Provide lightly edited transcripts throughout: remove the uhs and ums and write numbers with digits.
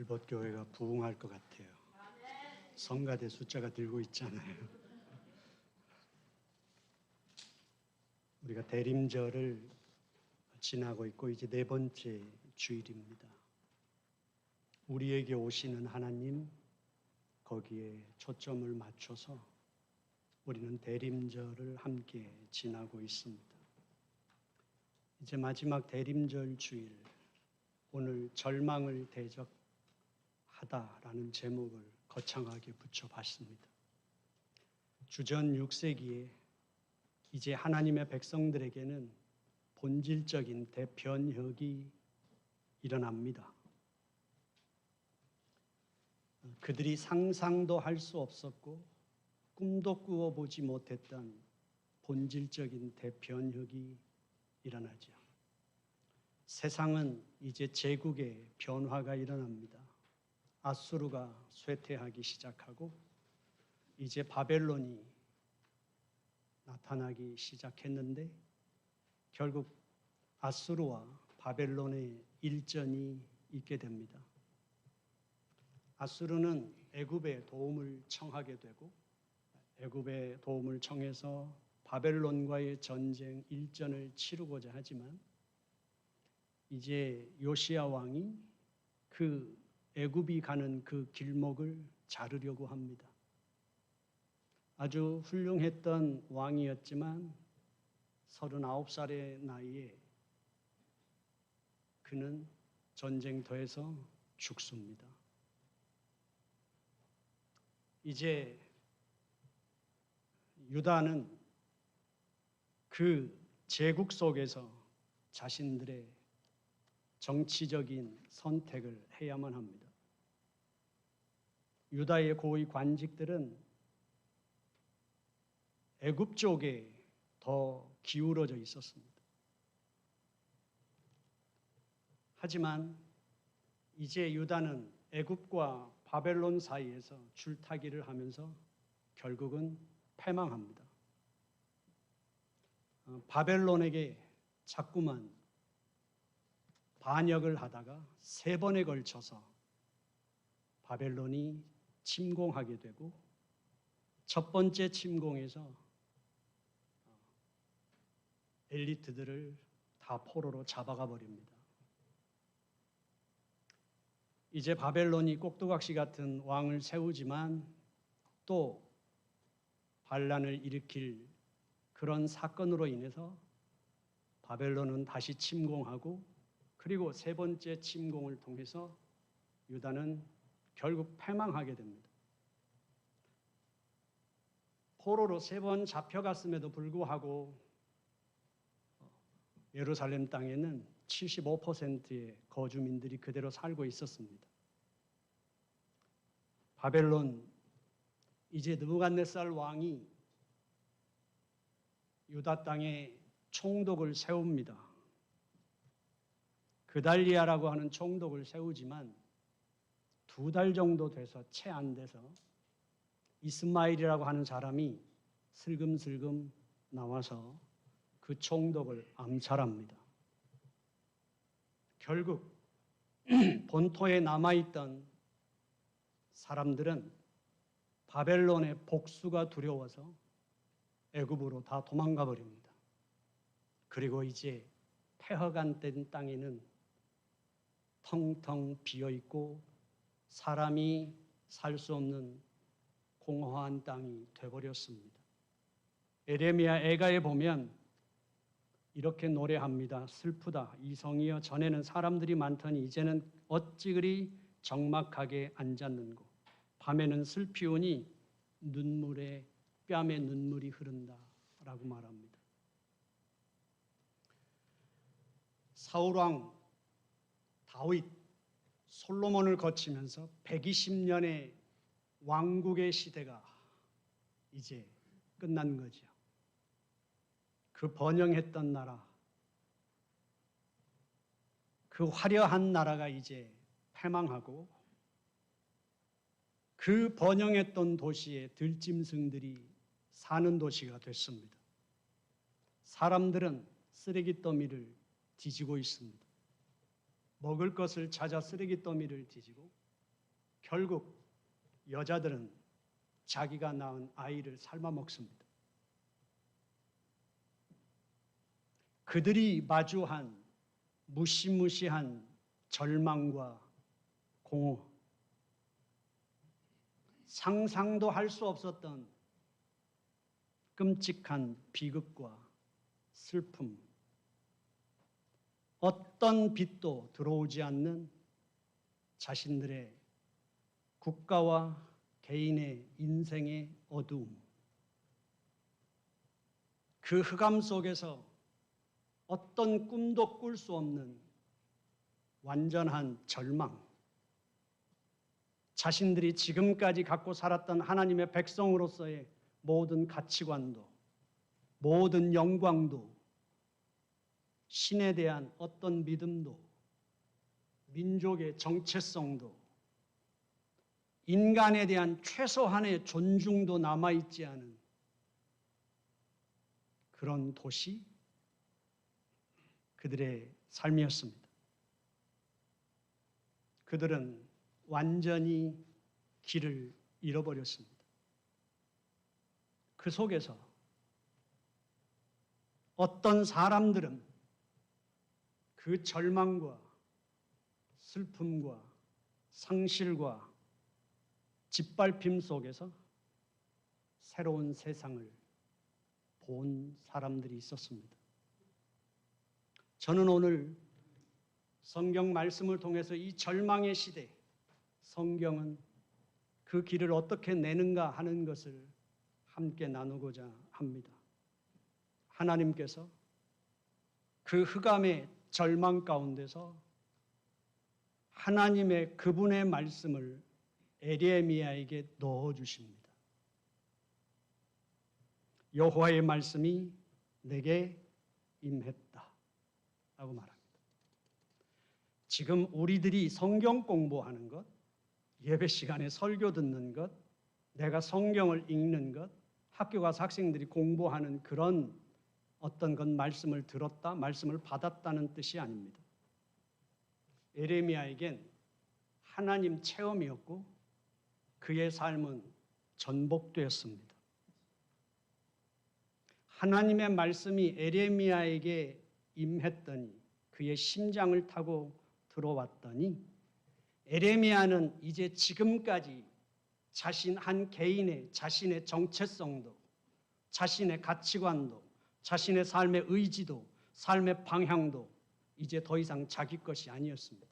일봇교회가 부흥할 것 같아요. 성가대 숫자가 늘고 있잖아요. 우리가 대림절을 지나고 있고 이제 네 번째 주일입니다. 우리에게 오시는 하나님, 거기에 초점을 맞춰서 우리는 대림절을 함께 지나고 있습니다. 이제 마지막 대림절 주일, 오늘 절망을 대적하다라는 제목을 거창하게 붙여봤습니다. 주전 6세기에 이제 하나님의 백성들에게는 본질적인 대변혁이 일어납니다. 그들이 상상도 할 수 없었고 꿈도 꾸어보지 못했던 본질적인 대변혁이 일어나죠. 세상은 이제 제국의 변화가 일어납니다. 아수르가 쇠퇴하기 시작하고 이제 바벨론이 나타나기 시작했는데 결국 아수르와 바벨론의 일전이 있게 됩니다. 아수르는 애굽의 도움을 청하게 되고 애굽의 도움을 청해서 바벨론과의 전쟁 일전을 치르고자 하지만 이제 요시야 왕이 그 애굽이 가는 그 길목을 자르려고 합니다. 아주 훌륭했던 왕이었지만 39살의 나이에 그는 전쟁터에서 죽습니다. 이제 유다는 그 제국 속에서 자신들의 정치적인 선택을 해야만 합니다. 유다의 고위 관직들은 애굽 쪽에 더 기울어져 있었습니다. 하지만 이제 유다는 애굽과 바벨론 사이에서 줄타기를 하면서 결국은 패망합니다. 바벨론에게 자꾸만 반역을 하다가 3번에 걸쳐서 바벨론이 침공하게 되고 첫 번째 침공에서 엘리트들을 다 포로로 잡아가 버립니다. 이제 바벨론이 꼭두각시 같은 왕을 세우지만 또 반란을 일으킬 그런 사건으로 인해서 바벨론은 다시 침공하고 그리고 3번째 침공을 통해서 유다는 결국 패망하게 됩니다. 포로로 3번 잡혀갔음에도 불구하고 예루살렘 땅에는 75%의 거주민들이 그대로 살고 있었습니다. 바벨론, 이제 느부갓네살 왕이 유다 땅에 총독을 세웁니다. 그달리아라고 하는 총독을 세우지만 2달 정도 돼서 채 안 돼서 이스마일이라고 하는 사람이 슬금슬금 나와서 그 총독을 암살합니다. 결국 본토에 남아있던 사람들은 바벨론의 복수가 두려워서 애굽으로 다 도망가 버립니다. 그리고 이제 폐허간 된 땅에는 텅텅 비어있고 사람이 살 수 없는 공허한 땅이 되어버렸습니다. 에레미야 애가에 보면 이렇게 노래합니다. 슬프다 이성이여, 전에는 사람들이 많더니 이제는 어찌 그리 적막하게 앉았는고, 밤에는 슬피우니 뺨에 눈물이 흐른다 라고 말합니다. 사울왕 다윗, 솔로몬을 거치면서 120년의 왕국의 시대가 이제 끝난 거죠. 그 번영했던 나라, 그 화려한 나라가 이제 패망하고 그 번영했던 도시에 들짐승들이 사는 도시가 됐습니다. 사람들은 쓰레기 더미를 뒤지고 있습니다. 먹을 것을 찾아 쓰레기 더미를 뒤지고 결국 여자들은 자기가 낳은 아이를 삶아 먹습니다. 그들이 마주한 무시무시한 절망과 공허, 상상도 할 수 없었던 끔찍한 비극과 슬픔, 어떤 빛도 들어오지 않는 자신들의 국가와 개인의 인생의 어두움, 그 흑암 속에서 어떤 꿈도 꿀 수 없는 완전한 절망, 자신들이 지금까지 갖고 살았던 하나님의 백성으로서의 모든 가치관도, 모든 영광도, 신에 대한 어떤 믿음도, 민족의 정체성도, 인간에 대한 최소한의 존중도 남아있지 않은 그런 도시, 그들의 삶이었습니다. 그들은 완전히 길을 잃어버렸습니다. 그 속에서 어떤 사람들은 그 절망과 슬픔과 상실과 짓밟힘 속에서 새로운 세상을 본 사람들이 있었습니다. 저는 오늘 성경 말씀을 통해서 이 절망의 시대, 성경은 그 길을 어떻게 내는가 하는 것을 함께 나누고자 합니다. 하나님께서 그 흑암의 절망 가운데서 하나님의 그분의 말씀을 에레미야에게 넣어주십니다. 여호와의 말씀이 내게 임했다 라고 말합니다. 지금 우리들이 성경 공부하는 것, 예배 시간에 설교 듣는 것, 내가 성경을 읽는 것, 학교 가서 학생들이 공부하는 그런 어떤 것 말씀을 들었다, 말씀을 받았다는 뜻이 아닙니다. 에레미야에겐 하나님 체험이었고 그의 삶은 전복되었습니다. 하나님의 말씀이 에레미야에게 임했더니 그의 심장을 타고 들어왔더니 에레미야는 이제 지금까지 자신 한 개인의 자신의 정체성도, 자신의 가치관도, 자신의 삶의 의지도, 삶의 방향도 이제 더 이상 자기 것이 아니었습니다.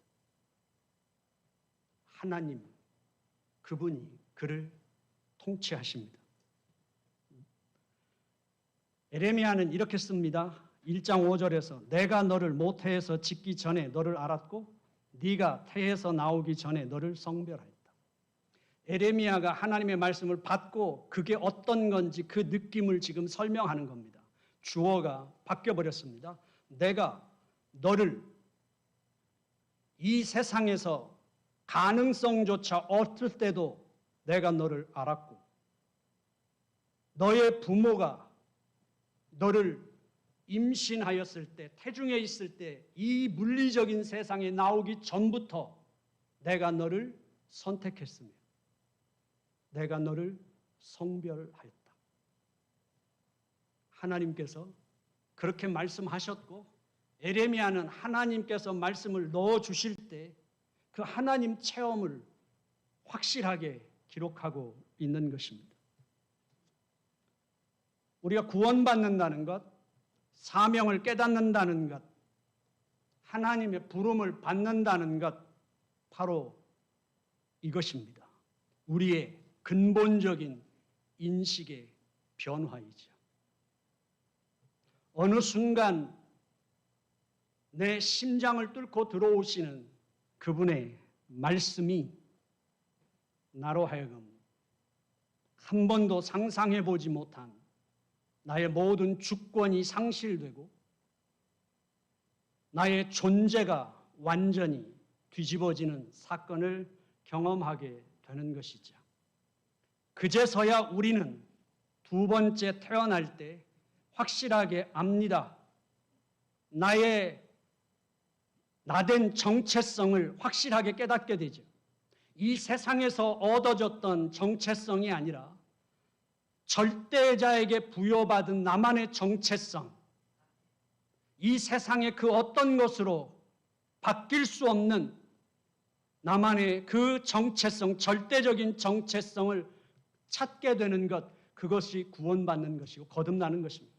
하나님, 그분이 그를 통치하십니다. 에레미야는 이렇게 씁니다. 1장 5절에서 내가 너를 모태에서 짓기 전에 너를 알았고 네가 태에서 나오기 전에 너를 성별하였다. 에레미야가 하나님의 말씀을 받고 그게 어떤 건지 그 느낌을 지금 설명하는 겁니다. 주어가 바뀌어버렸습니다. 내가 너를 이 세상에서 가능성조차 없을 때도 내가 너를 알았고 너의 부모가 너를 임신하였을 때, 태중에 있을 때 이 물리적인 세상에 나오기 전부터 내가 너를 선택했으며 내가 너를 성별하였다. 하나님께서 그렇게 말씀하셨고 에레미야는 하나님께서 말씀을 넣어주실 때 그 하나님 체험을 확실하게 기록하고 있는 것입니다. 우리가 구원받는다는 것, 사명을 깨닫는다는 것, 하나님의 부름을 받는다는 것, 바로 이것입니다. 우리의 근본적인 인식의 변화이죠. 어느 순간 내 심장을 뚫고 들어오시는 그분의 말씀이 나로 하여금 한 번도 상상해 보지 못한 나의 모든 주권이 상실되고 나의 존재가 완전히 뒤집어지는 사건을 경험하게 되는 것이죠. 그제서야 우리는 두 번째 태어날 때 확실하게 압니다. 나된 정체성을 확실하게 깨닫게 되죠. 이 세상에서 얻어졌던 정체성이 아니라 절대자에게 부여받은 나만의 정체성, 이 세상의 그 어떤 것으로 바뀔 수 없는 나만의 그 정체성, 절대적인 정체성을 찾게 되는 것, 그것이 구원받는 것이고 거듭나는 것입니다.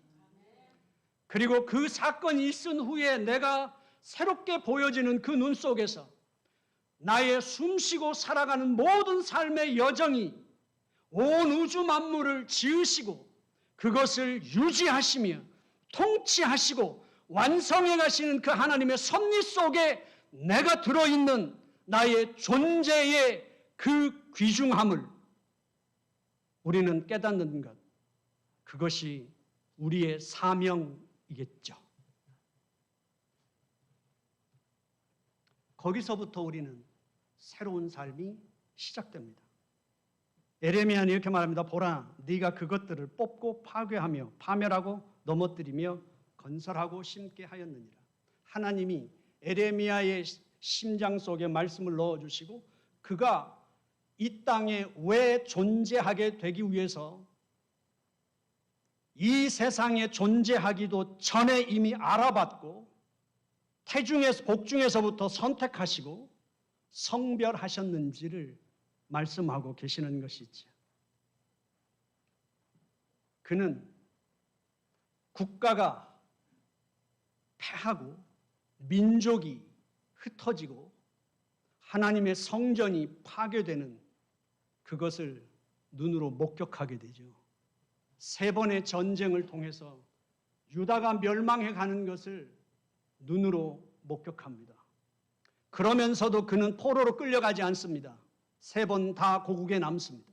그리고 그 사건이 있은 후에 내가 새롭게 보여지는 그 눈 속에서 나의 숨쉬고 살아가는 모든 삶의 여정이 온 우주 만물을 지으시고 그것을 유지하시며 통치하시고 완성해 가시는 그 하나님의 섭리 속에 내가 들어있는 나의 존재의 그 귀중함을 우리는 깨닫는 것, 그것이 우리의 사명이겠죠. 거기서부터 우리는 새로운 삶이 시작됩니다. 예레미야는 이렇게 말합니다. 보라, 네가 그것들을 뽑고 파괴하며 파멸하고 넘어뜨리며 건설하고 심게 하였느니라. 하나님이 예레미야의 심장 속에 말씀을 넣어주시고 그가 이 땅에 왜 존재하게 되기 위해서 이 세상에 존재하기도 전에 이미 알아봤고 태중에서 복중에서부터 선택하시고 성별하셨는지를 말씀하고 계시는 것이죠. 그는 국가가 패하고 민족이 흩어지고 하나님의 성전이 파괴되는 그것을 눈으로 목격하게 되죠. 3번의 전쟁을 통해서 유다가 멸망해 가는 것을 눈으로 목격합니다. 그러면서도 그는 포로로 끌려가지 않습니다. 3번 다 고국에 남습니다.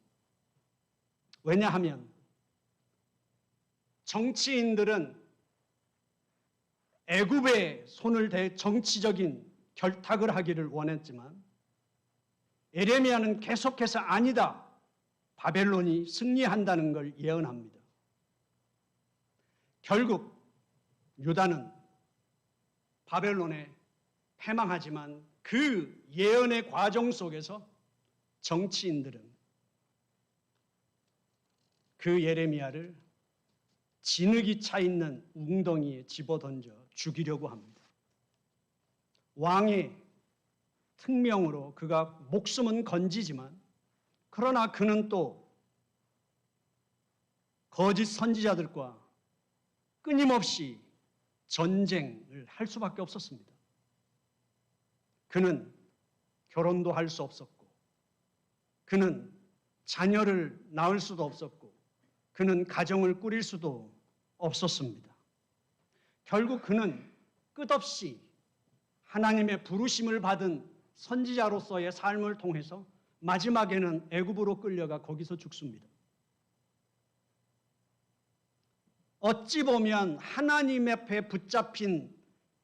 왜냐하면 정치인들은 애굽에 손을 대 정치적인 결탁을 하기를 원했지만 예레미야는 계속해서 아니다. 바벨론이 승리한다는 걸 예언합니다. 결국 유다는 바벨론에 패망하지만 그 예언의 과정 속에서 정치인들은 그 예레미야를 진흙이 차 있는 웅덩이에 집어던져 죽이려고 합니다. 왕의 특명으로 그가 목숨은 건지지만 그러나 그는 또 거짓 선지자들과 끊임없이 전쟁을 할 수밖에 없었습니다. 그는 결혼도 할 수 없었고 그는 자녀를 낳을 수도 없었고 그는 가정을 꾸릴 수도 없었습니다. 결국 그는 끝없이 하나님의 부르심을 받은 선지자로서의 삶을 통해서 마지막에는 애굽으로 끌려가 거기서 죽습니다. 어찌 보면 하나님 앞에 붙잡힌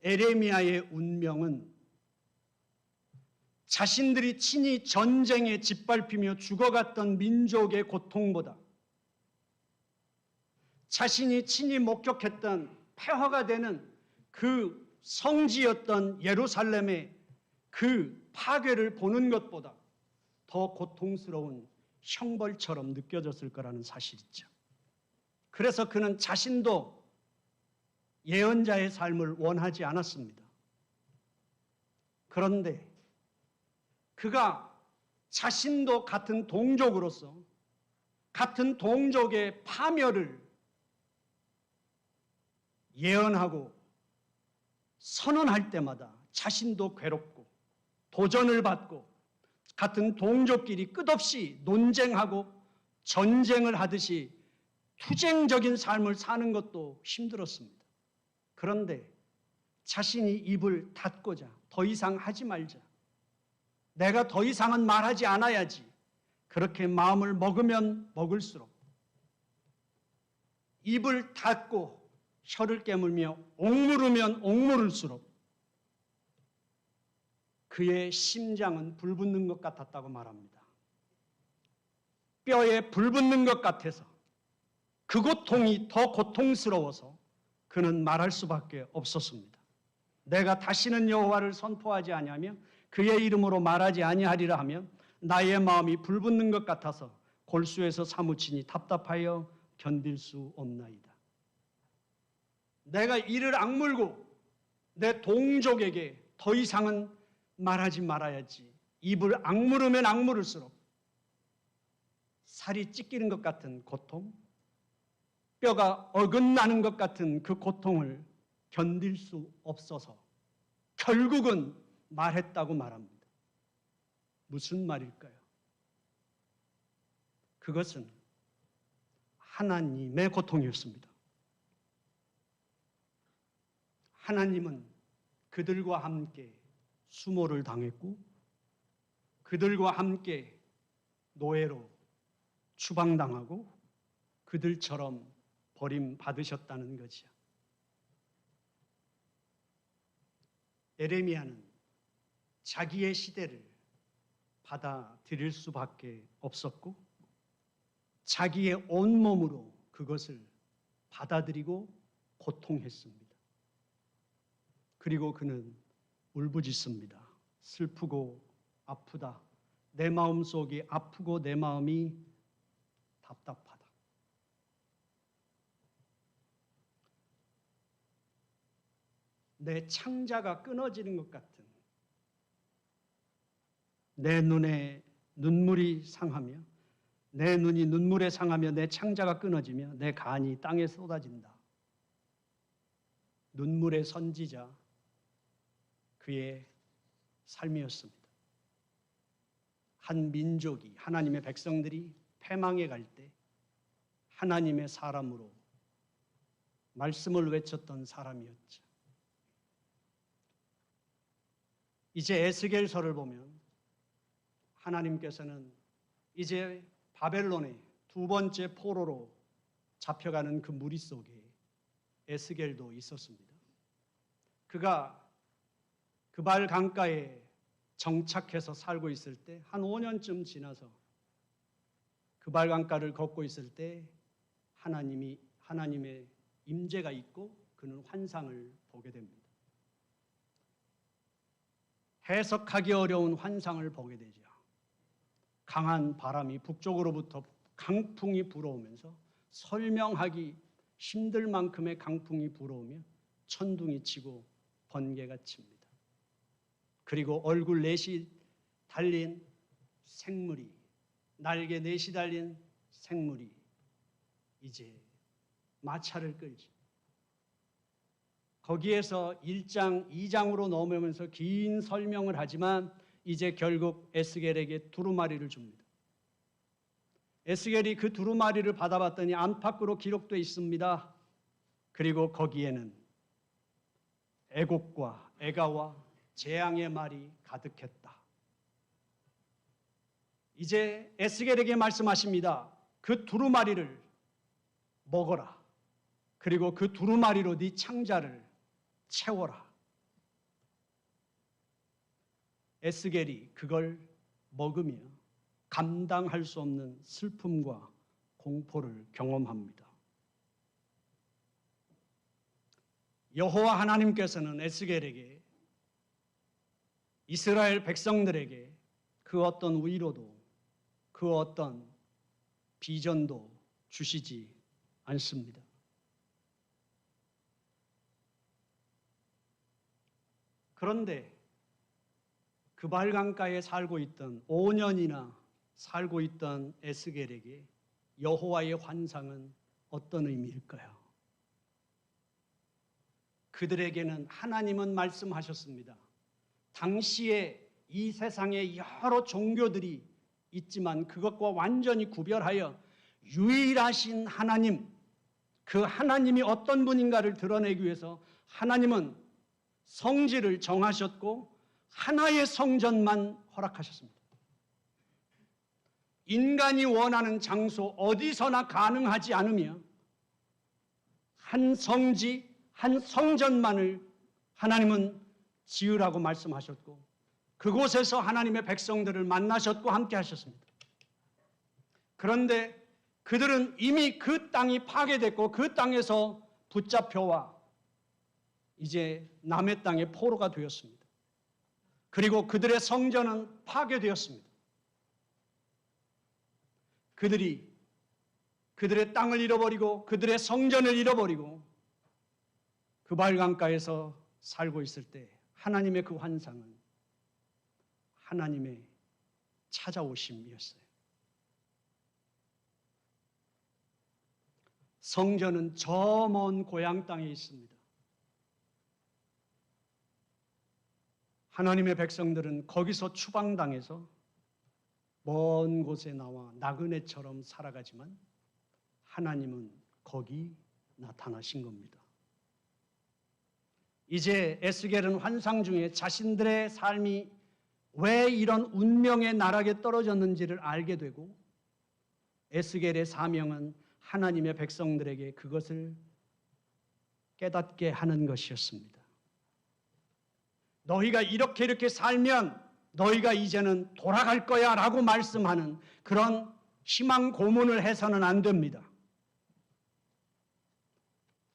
예레미야의 운명은 자신들이 친히 전쟁에 짓밟히며 죽어갔던 민족의 고통보다 자신이 친히 목격했던 폐허가 되는 그 성지였던 예루살렘의 그 파괴를 보는 것보다 더 고통스러운 형벌처럼 느껴졌을 거라는 사실이죠. 그래서 그는 자신도 예언자의 삶을 원하지 않았습니다. 그런데 그가 자신도 같은 동족으로서 같은 동족의 파멸을 예언하고 선언할 때마다 자신도 괴롭고 도전을 받고 같은 동족끼리 끝없이 논쟁하고 전쟁을 하듯이 투쟁적인 삶을 사는 것도 힘들었습니다. 그런데 자신이 입을 닫고자 더 이상 하지 말자. 내가 더 이상은 말하지 않아야지. 그렇게 마음을 먹으면 먹을수록 입을 닫고 혀를 깨물며 옥물으면 옥물을수록 그의 심장은 불붙는 것 같았다고 말합니다. 뼈에 불붙는 것 같아서 그 고통이 더 고통스러워서 그는 말할 수밖에 없었습니다. 내가 다시는 여호와를 선포하지 아니하며 그의 이름으로 말하지 아니하리라 하면 나의 마음이 불붙는 것 같아서 골수에서 사무치니 답답하여 견딜 수 없나이다. 내가 이를 악물고 내 동족에게 더 이상은 말하지 말아야지. 입을 악물으면 악물을수록 살이 찢기는 것 같은 고통, 뼈가 어긋나는 것 같은 그 고통을 견딜 수 없어서 결국은 말했다고 말합니다. 무슨 말일까요? 그것은 하나님의 고통이었습니다. 하나님은 그들과 함께 수모를 당했고 그들과 함께 노예로 추방당하고 그들처럼 버림받으셨다는 거죠. 에레미야는 자기의 시대를 받아들일 수밖에 없었고 자기의 온몸으로 그것을 받아들이고 고통했습니다. 그리고 그는 울부짖습니다. 슬프고 아프다. 내 마음속이 아프고 내 마음이 답답하다. 내 창자가 끊어지는 것 같은, 내 눈에 눈물이 상하며 내 눈이 눈물에 상하며 내 창자가 끊어지며 내 간이 땅에 쏟아진다. 눈물의 선지자 그의 삶이었습니다. 한 민족이, 하나님의 백성들이 패망해 갈 때 하나님의 사람으로 말씀을 외쳤던 사람이었죠. 이제 에스겔서를 보면 하나님께서는 이제 바벨론의 두 번째 포로로 잡혀가는 그 무리 속에 에스겔도 있었습니다. 그가 그발 강가에 정착해서 살고 있을 때 한 5년쯤 지나서 그발 강가를 걷고 있을 때 하나님의 임재가 있고 그는 환상을 보게 됩니다. 해석하기 어려운 환상을 보게 되죠. 강한 바람이 북쪽으로부터 강풍이 불어오면서 설명하기 힘들 만큼의 강풍이 불어오며 천둥이 치고 번개가 칩니다. 그리고 얼굴 넷이 달린 생물이, 날개 넷이 달린 생물이 이제 마차를 끌지. 거기에서 1장, 2장으로 넘으면서 긴 설명을 하지만 이제 결국 에스겔에게 두루마리를 줍니다. 에스겔이 그 두루마리를 받아봤더니 안팎으로 기록되어 있습니다. 그리고 거기에는 애곡과 애가와 재앙의 말이 가득했다. 이제 에스겔에게 말씀하십니다. 그 두루마리를 먹어라. 그리고 그 두루마리로 네 창자를 채워라. 에스겔이 그걸 먹으며 감당할 수 없는 슬픔과 공포를 경험합니다. 여호와 하나님께서는 에스겔에게 이스라엘 백성들에게 그 어떤 위로도 그 어떤 비전도 주시지 않습니다. 그런데 그발 강가에 살고 있던 5년이나 살고 있던 에스겔에게 여호와의 환상은 어떤 의미일까요? 그들에게는 하나님은 말씀하셨습니다. 당시에 이 세상에 여러 종교들이 있지만 그것과 완전히 구별하여 유일하신 하나님, 그 하나님이 어떤 분인가를 드러내기 위해서 하나님은 성지를 정하셨고 하나의 성전만 허락하셨습니다. 인간이 원하는 장소 어디서나 가능하지 않으며 한 성지, 한 성전만을 하나님은 지으라고 말씀하셨고 그곳에서 하나님의 백성들을 만나셨고 함께 하셨습니다. 그런데 그들은 이미 그 땅이 파괴됐고 그 땅에서 붙잡혀와 이제 남의 땅의 포로가 되었습니다. 그리고 그들의 성전은 파괴되었습니다. 그들이 그들의 땅을 잃어버리고 그들의 성전을 잃어버리고 그발 강가에서 살고 있을 때 하나님의 그 환상은 하나님의 찾아오심이었어요. 성전은 저 먼 고향 땅에 있습니다. 하나님의 백성들은 거기서 추방당해서 먼 곳에 나와 나그네처럼 살아가지만 하나님은 거기 나타나신 겁니다. 이제 에스겔은 환상 중에 자신들의 삶이 왜 이런 운명의 나락에 떨어졌는지를 알게 되고 에스겔의 사명은 하나님의 백성들에게 그것을 깨닫게 하는 것이었습니다. 너희가 이렇게 살면 너희가 이제는 돌아갈 거야 라고 말씀하는 그런 희망 고문을 해서는 안 됩니다.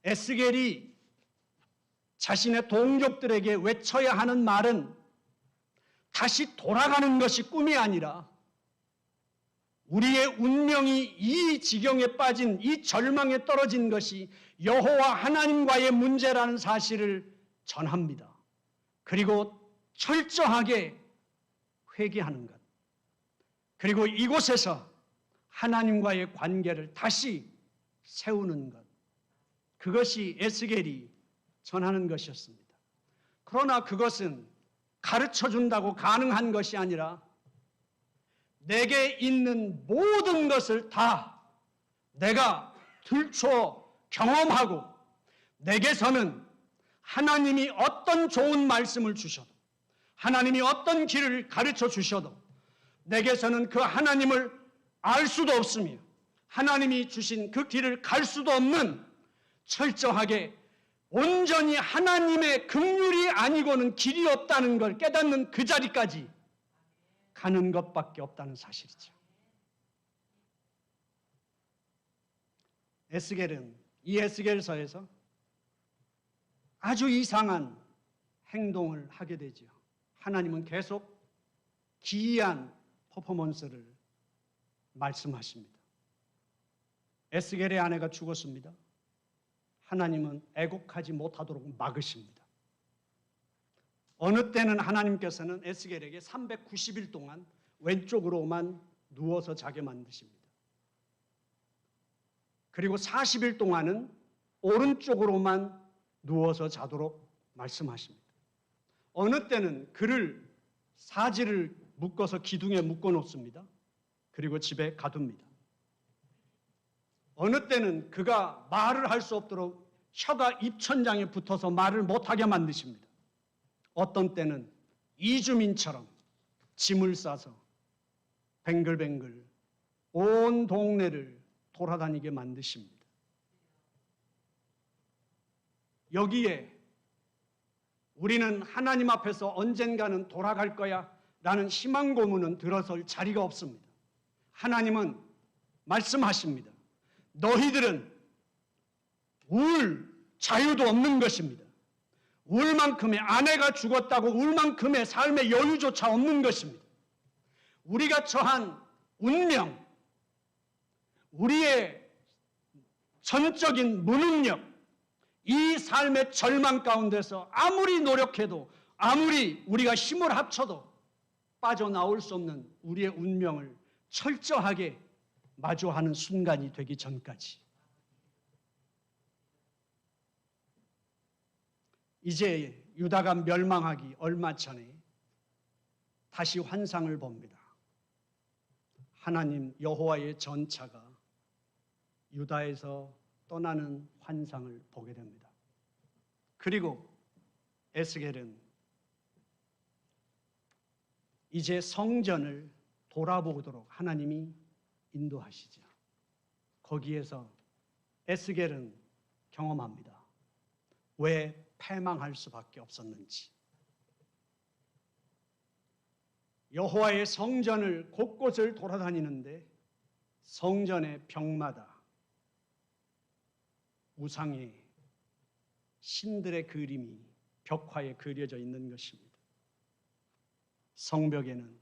에스겔이 자신의 동족들에게 외쳐야 하는 말은 다시 돌아가는 것이 꿈이 아니라 우리의 운명이 이 지경에 빠진 이 절망에 떨어진 것이 여호와 하나님과의 문제라는 사실을 전합니다. 그리고 철저하게 회개하는 것. 그리고 이곳에서 하나님과의 관계를 다시 세우는 것. 그것이 에스겔이 전하는 것이었습니다. 그러나 그것은 가르쳐 준다고 가능한 것이 아니라 내게 있는 모든 것을 다 내가 들춰 경험하고 내게서는 하나님이 어떤 좋은 말씀을 주셔도 하나님이 어떤 길을 가르쳐 주셔도 내게서는 그 하나님을 알 수도 없으며 하나님이 주신 그 길을 갈 수도 없는 철저하게 온전히 하나님의 긍휼이 아니고는 길이 없다는 걸 깨닫는 그 자리까지 가는 것밖에 없다는 사실이죠. 에스겔은 이 에스겔서에서 아주 이상한 행동을 하게 되죠. 하나님은 계속 기이한 퍼포먼스를 말씀하십니다. 에스겔의 아내가 죽었습니다. 하나님은 애곡하지 못하도록 막으십니다. 어느 때는 하나님께서는 에스겔에게 390일 동안 왼쪽으로만 누워서 자게 만드십니다. 그리고 40일 동안은 오른쪽으로만 누워서 자도록 말씀하십니다. 어느 때는 그를 사지를 묶어서 기둥에 묶어 놓습니다. 그리고 집에 가둡니다. 어느 때는 그가 말을 할 수 없도록 혀가 입천장에 붙어서 말을 못하게 만드십니다. 어떤 때는 이주민처럼 짐을 싸서 뱅글뱅글 온 동네를 돌아다니게 만드십니다. 여기에 우리는 하나님 앞에서 언젠가는 돌아갈 거야 라는 희망 고문은 들어설 자리가 없습니다. 하나님은 말씀하십니다. 너희들은 울 자유도 없는 것입니다. 울 만큼의 아내가 죽었다고 울 만큼의 삶의 여유조차 없는 것입니다. 우리가 처한 운명, 우리의 전적인 무능력, 이 삶의 절망 가운데서 아무리 노력해도 아무리 우리가 힘을 합쳐도 빠져나올 수 없는 우리의 운명을 철저하게 마주하는 순간이 되기 전까지 이제 유다가 멸망하기 얼마 전에 다시 환상을 봅니다. 하나님 여호와의 전차가 유다에서 떠나는 환상을 보게 됩니다. 그리고 에스겔은 이제 성전을 돌아보도록 하나님이 인도하시죠. 거기에서 에스겔은 경험합니다. 왜 패망할 수밖에 없었는지. 여호와의 성전을 곳곳을 돌아다니는데 성전의 벽마다 우상의 신들의 그림이 벽화에 그려져 있는 것입니다. 성벽에는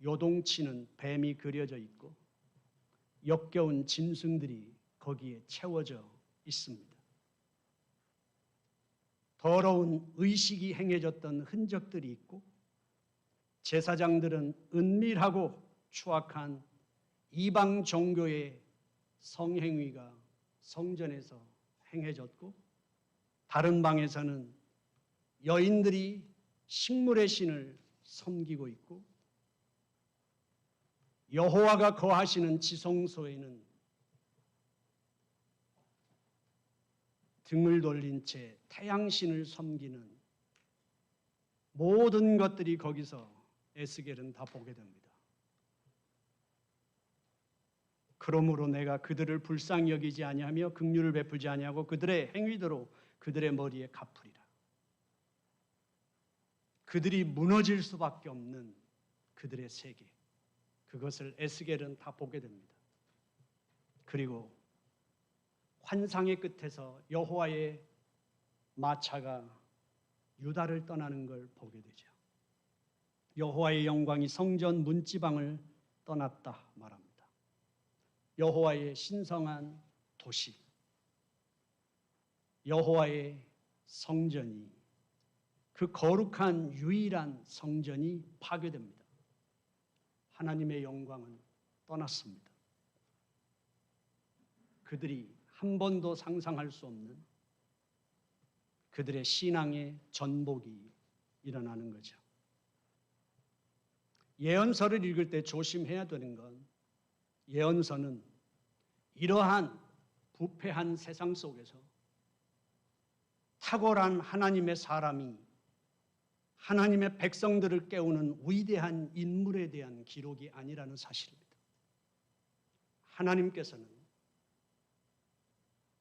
요동치는 뱀이 그려져 있고 역겨운 짐승들이 거기에 채워져 있습니다. 더러운 의식이 행해졌던 흔적들이 있고 제사장들은 은밀하고 추악한 이방 종교의 성행위가 성전에서 행해졌고 다른 방에서는 여인들이 식물의 신을 섬기고 있고 여호와가 거하시는 지성소에는 등을 돌린 채 태양신을 섬기는 모든 것들이 거기서 에스겔은 다 보게 됩니다. 그러므로 내가 그들을 불쌍히 여기지 아니하며 긍휼을 베풀지 아니하고 그들의 행위대로 그들의 머리에 갚으리라. 그들이 무너질 수밖에 없는 그들의 세계, 그것을 에스겔은 다 보게 됩니다. 그리고 환상의 끝에서 여호와의 마차가 유다를 떠나는 걸 보게 되죠. 여호와의 영광이 성전 문지방을 떠났다 말합니다. 여호와의 신성한 도시, 여호와의 성전이, 그 거룩한 유일한 성전이 파괴됩니다. 하나님의 영광은 떠났습니다. 그들이 한 번도 상상할 수 없는 그들의 신앙의 전복이 일어나는 거죠. 예언서를 읽을 때 조심해야 되는 건 예언서는 이러한 부패한 세상 속에서 탁월한 하나님의 사람이 하나님의 백성들을 깨우는 위대한 인물에 대한 기록이 아니라는 사실입니다.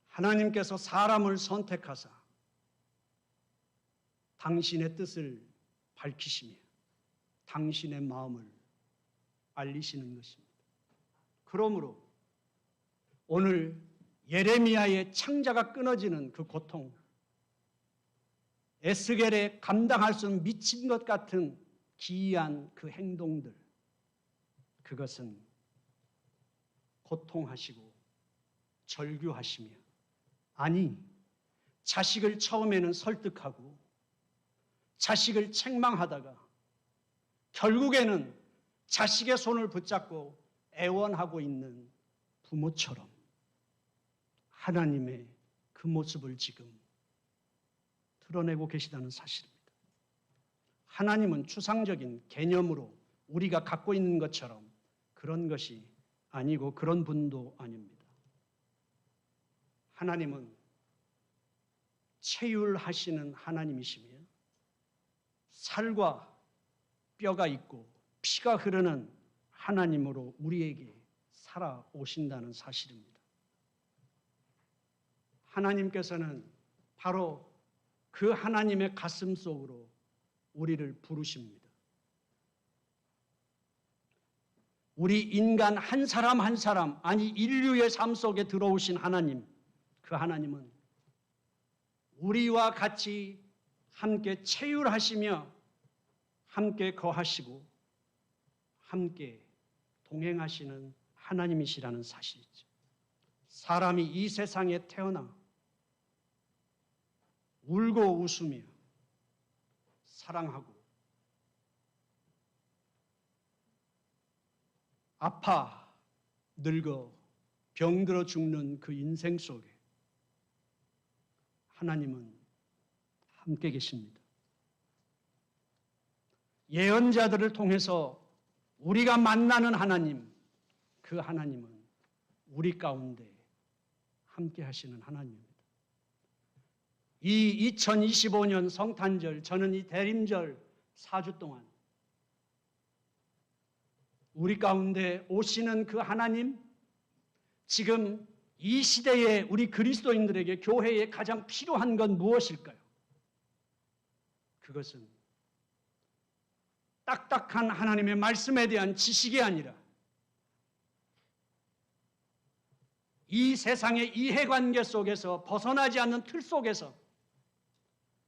하나님께서 사람을 선택하사 당신의 뜻을 밝히시며 당신의 마음을 알리시는 것입니다. 그러므로 오늘 예레미야의 창자가 끊어지는 그 고통, 에스겔의 감당할 수 없는 미친 것 같은 기이한 그 행동들, 그것은 고통하시고 절규하시며, 아니 자식을 처음에는 설득하고 자식을 책망하다가 결국에는 자식의 손을 붙잡고 애원하고 있는 부모처럼 하나님의 그 모습을 지금 드러내고 계시다는 사실입니다. 하나님은 추상적인 개념으로 우리가 갖고 있는 것처럼 그런 것이 아니고 그런 분도 아닙니다. 하나님은 체휼하시는 하나님이시며 살과 뼈가 있고 피가 흐르는 하나님으로 우리에게 살아오신다는 사실입니다. 하나님께서는 바로 그 하나님의 가슴 속으로 우리를 부르십니다. 우리 인간 한 사람 한 사람, 아니 인류의 삶 속에 들어오신 하나님, 그 하나님은 우리와 같이 함께 체휼하시며 함께 거하시고 함께 동행하시는 하나님이시라는 사실이죠. 사람이 이 세상에 태어나 울고 웃으며 사랑하고 아파 늙어 병들어 죽는 그 인생 속에 하나님은 함께 계십니다. 예언자들을 통해서 우리가 만나는 하나님, 그 하나님은 우리 가운데 함께 하시는 하나님입니다. 이 2025년 성탄절, 저는 이 대림절 4주 동안 우리 가운데 오시는 그 하나님, 지금 이 시대에 우리 그리스도인들에게 교회에 가장 필요한 건 무엇일까요? 그것은 딱딱한 하나님의 말씀에 대한 지식이 아니라 이 세상의 이해관계 속에서 벗어나지 않는 틀 속에서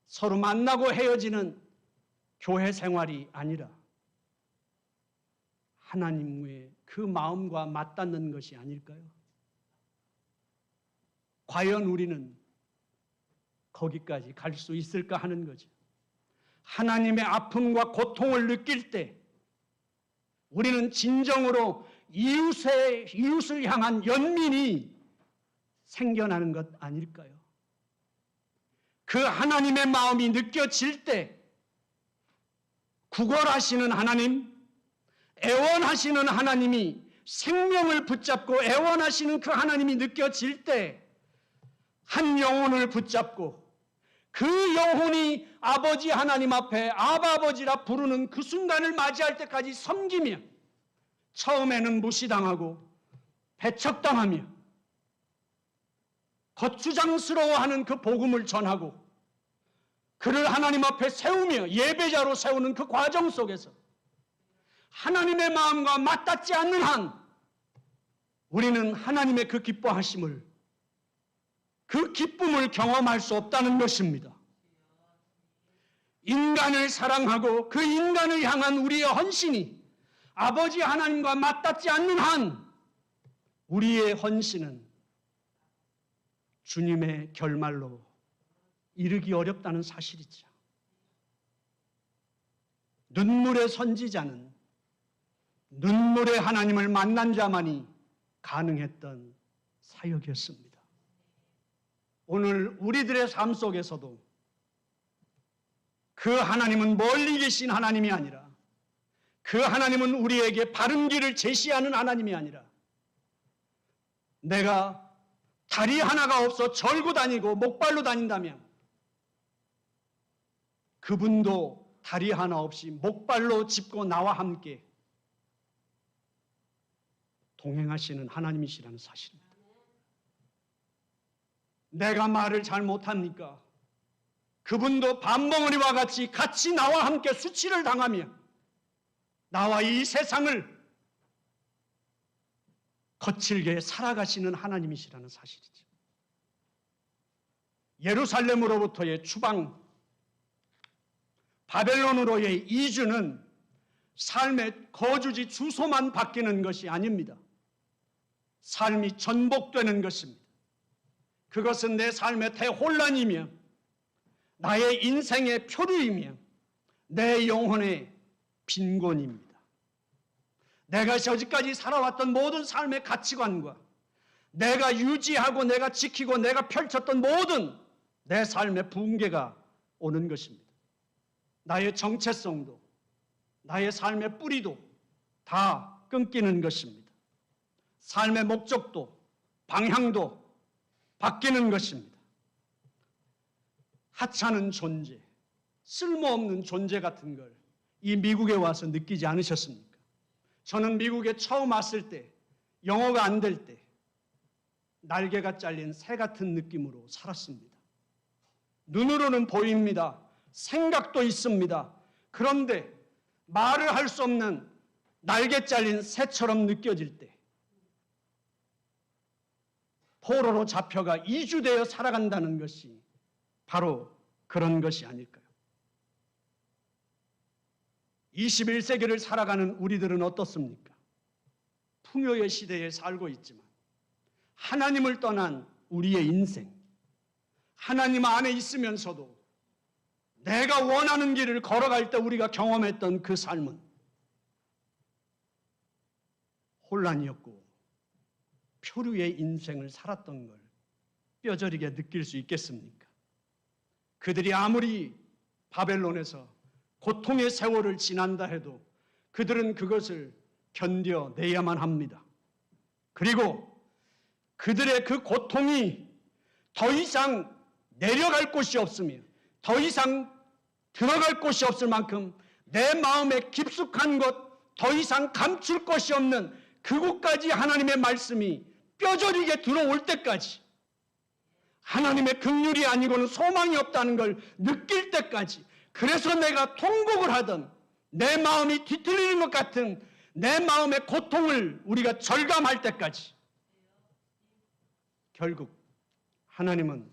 서로 만나고 헤어지는 교회 생활이 아니라 하나님의 그 그 마음과 맞닿는 것이 아닐까요? 과연 우리는 거기까지 갈 수 있을까 하는 거죠. 하나님의 아픔과 고통을 느낄 때 우리는 진정으로 이웃을 향한 연민이 생겨나는 것 아닐까요? 그 하나님의 마음이 느껴질 때 구걸하시는 하나님, 애원하시는 하나님이 생명을 붙잡고 애원하시는 그 하나님이 느껴질 때 한 영혼을 붙잡고 그 영혼이 아버지 하나님 앞에 아버지라 부르는 그 순간을 맞이할 때까지 섬기며 처음에는 무시당하고 배척당하며 거추장스러워하는 그 복음을 전하고 그를 하나님 앞에 세우며 예배자로 세우는 그 과정 속에서 하나님의 마음과 맞닿지 않는 한 우리는 하나님의 그 기뻐하심을 그 기쁨을 경험할 수 없다는 것입니다. 인간을 사랑하고 그 인간을 향한 우리의 헌신이 아버지 하나님과 맞닿지 않는 한 우리의 헌신은 주님의 결말로 이르기 어렵다는 사실이죠. 눈물의 선지자는 눈물의 하나님을 만난 자만이 가능했던 사역이었습니다. 오늘 우리들의 삶 속에서도 그 하나님은 멀리 계신 하나님이 아니라 그 하나님은 우리에게 바른 길을 제시하는 하나님이 아니라 내가 다리 하나가 없어 절고 다니고 목발로 다닌다면 그분도 다리 하나 없이 목발로 짚고 나와 함께 동행하시는 하나님이시라는 사실입니다. 내가 말을 잘 못합니까? 그분도 밥덩어리와 같이 나와 함께 수치를 당하며 나와 이 세상을 거칠게 살아가시는 하나님이시라는 사실이죠. 예루살렘으로부터의 추방, 바벨론으로의 이주는 삶의 거주지 주소만 바뀌는 것이 아닙니다. 삶이 전복되는 것입니다. 그것은 내 삶의 대혼란이며 나의 인생의 표류이며 내 영혼의 빈곤입니다. 내가 저지까지 살아왔던 모든 삶의 가치관과 내가 유지하고 내가 지키고 내가 펼쳤던 모든 내 삶의 붕괴가 오는 것입니다. 나의 정체성도 나의 삶의 뿌리도 다 끊기는 것입니다. 삶의 목적도 방향도 바뀌는 것입니다. 하찮은 존재, 쓸모없는 존재 같은 걸 이 미국에 와서 느끼지 않으셨습니까? 저는 미국에 처음 왔을 때 영어가 안 될 때 날개가 잘린 새 같은 느낌으로 살았습니다. 눈으로는 보입니다. 생각도 있습니다. 그런데 말을 할 수 없는 날개 잘린 새처럼 느껴질 때 포로로 잡혀가 이주되어 살아간다는 것이 바로 그런 것이 아닐까요? 21세기를 살아가는 우리들은 어떻습니까? 풍요의 시대에 살고 있지만 하나님을 떠난 우리의 인생, 하나님 안에 있으면서도 내가 원하는 길을 걸어갈 때 우리가 경험했던 그 삶은 혼란이었고 표류의 인생을 살았던 걸 뼈저리게 느낄 수 있겠습니까? 그들이 아무리 바벨론에서 고통의 세월을 지난다 해도 그들은 그것을 견뎌내야만 합니다. 그리고 그들의 그 고통이 더 이상 내려갈 곳이 없으며 더 이상 들어갈 곳이 없을 만큼 내 마음에 깊숙한 곳, 더 이상 감출 곳이 없는 그곳까지 하나님의 말씀이 뼈저리게 들어올 때까지 하나님의 긍휼이 아니고는 소망이 없다는 걸 느낄 때까지 그래서 내가 통곡을 하던 내 마음이 뒤틀리는 것 같은 내 마음의 고통을 우리가 절감할 때까지 결국 하나님은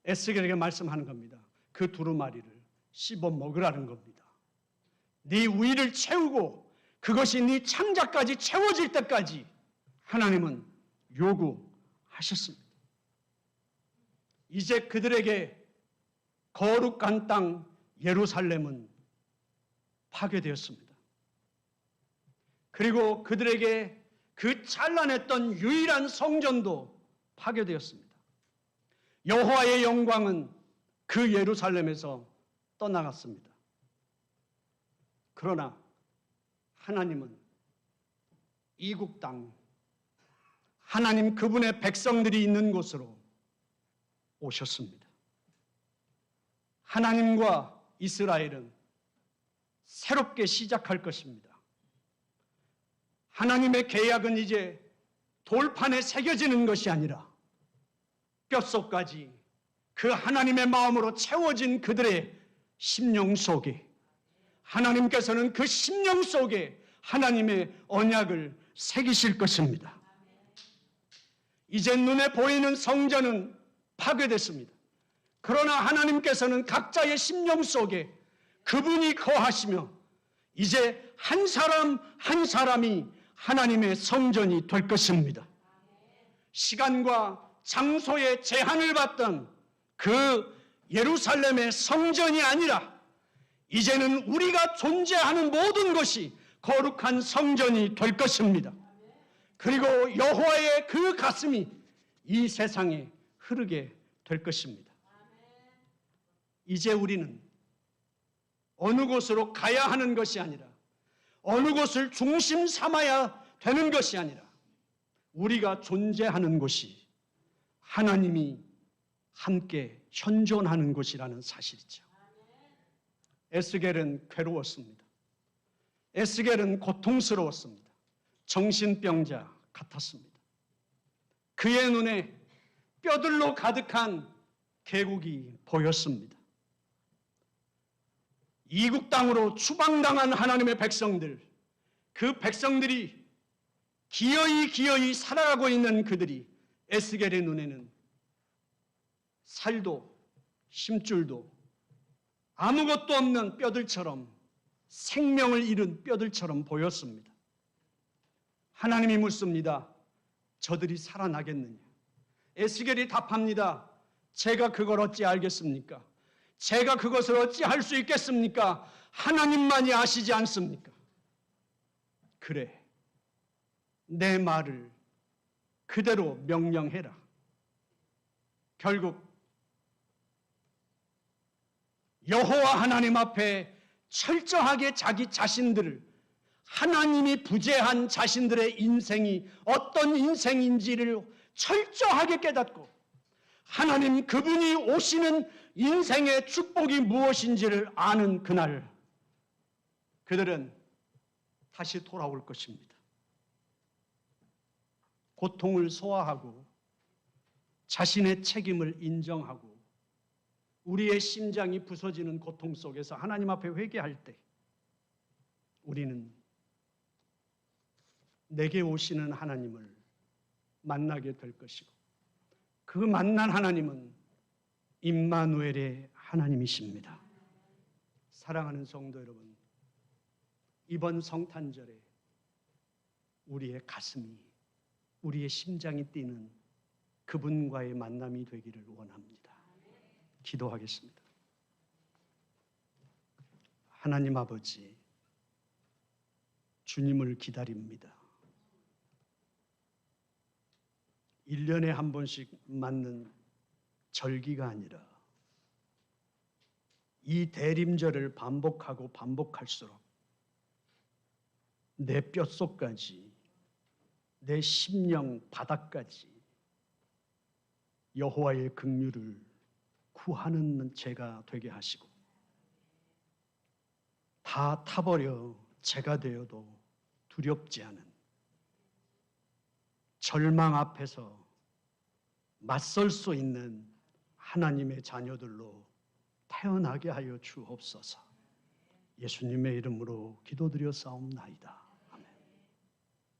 에스겔에게 말씀하는 겁니다. 그 두루마리를 씹어 먹으라는 겁니다. 네 위를 채우고 그것이 네 창자까지 채워질 때까지 하나님은 요구하셨습니다. 이제 그들에게 거룩한 땅 예루살렘은 파괴되었습니다. 그리고 그들에게 그 찬란했던 유일한 성전도 파괴되었습니다. 여호와의 영광은 그 예루살렘에서 떠나갔습니다. 그러나 하나님은 이국 땅, 하나님 그분의 백성들이 있는 곳으로 오셨습니다. 하나님과 이스라엘은 새롭게 시작할 것입니다. 하나님의 계약은 이제 돌판에 새겨지는 것이 아니라 뼛속까지 그 하나님의 마음으로 채워진 그들의 심령 속에 하나님께서는 그 심령 속에 하나님의 언약을 새기실 것입니다. 이제 눈에 보이는 성전은 파괴됐습니다. 그러나 하나님께서는 각자의 심령 속에 그분이 거하시며 이제 한 사람 한 사람이 하나님의 성전이 될 것입니다. 시간과 장소의 제한을 받던 그 예루살렘의 성전이 아니라 이제는 우리가 존재하는 모든 것이 거룩한 성전이 될 것입니다. 그리고 여호와의 그 가슴이 이 세상에 흐르게 될 것입니다. 이제 우리는 어느 곳으로 가야 하는 것이 아니라 어느 곳을 중심 삼아야 되는 것이 아니라 우리가 존재하는 곳이 하나님이 함께 현존하는 곳이라는 사실이죠. 에스겔은 괴로웠습니다. 에스겔은 고통스러웠습니다. 정신병자 같았습니다. 그의 눈에 뼈들로 가득한 계곡이 보였습니다. 이국 땅으로 추방당한 하나님의 백성들, 그 백성들이 기어이 살아가고 있는 그들이 에스겔의 눈에는 살도 심줄도 아무것도 없는 뼈들처럼 생명을 잃은 뼈들처럼 보였습니다. 하나님이 묻습니다. 저들이 살아나겠느냐? 에스겔이 답합니다. 제가 그걸 어찌 알겠습니까? 제가 그것을 어찌 할 수 있겠습니까? 하나님만이 아시지 않습니까? 그래, 내 말을 그대로 명령해라. 결국 여호와 하나님 앞에 철저하게 자기 자신들을 하나님이 부재한 자신들의 인생이 어떤 인생인지를 철저하게 깨닫고 하나님 그분이 오시는 인생의 축복이 무엇인지를 아는 그날 그들은 다시 돌아올 것입니다. 고통을 소화하고 자신의 책임을 인정하고 우리의 심장이 부서지는 고통 속에서 하나님 앞에 회개할 때 우리는 내게 오시는 하나님을 만나게 될 것이고 그 만난 하나님은 임마누엘의 하나님이십니다. 사랑하는 성도 여러분, 이번 성탄절에 우리의 가슴이 우리의 심장이 뛰는 그분과의 만남이 되기를 원합니다. 기도하겠습니다. 하나님 아버지, 주님을 기다립니다. 1년에 한 번씩 맞는 절기가 아니라 이 대림절을 반복하고 반복할수록 내 뼛속까지 내 심령 바닥까지 여호와의 긍휼을 구하는 제가 되게 하시고 다 타버려 제가 되어도 두렵지 않은 절망 앞에서 맞설 수 있는 하나님의 자녀들로 태어나게 하여 주옵소서. 예수님의 이름으로 기도드려 싸움나이다.